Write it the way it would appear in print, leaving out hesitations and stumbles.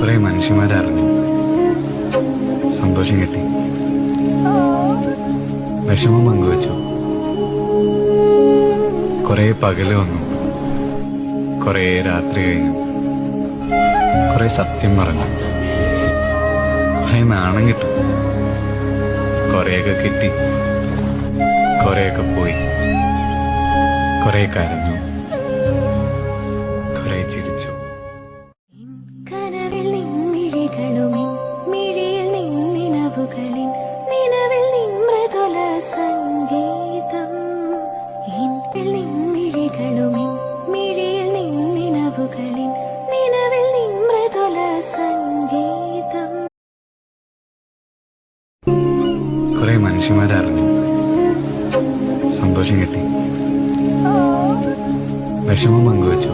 കുറെ മനുഷ്യന്മാരറിഞ്ഞു, സന്തോഷം കിട്ടി, വിഷമം പങ്കുവച്ചു. കുറെ പകല് വന്നു, കുറെ രാത്രി കഴിഞ്ഞു, കുറെ സത്യം പറഞ്ഞു, കുറെ നാണം കിട്ടും, കുറെയൊക്കെ കിട്ടി, കുറെയൊക്കെ പോയി, കുറെ കരഞ്ഞു, കുറെ ചിരിച്ചു. കനവിൽ നിൻമിഴികളുമിൻ മിഴിയിൽ നിന്നിനവുകളിൻ നിലവിൽ നിൻ മൃദുല സംഗീതം. നിൻമിഴികളുമിൻ മിഴിയിൽ നിന്നിനവുകളിൻ നിലവിൽ നിൻ മൃദുല സംഗീതം. കുറെ മനുഷ്യന്മാരറിഞ്ഞു, സന്തോഷം കിട്ടി, വിഷമം പങ്കുവച്ചു.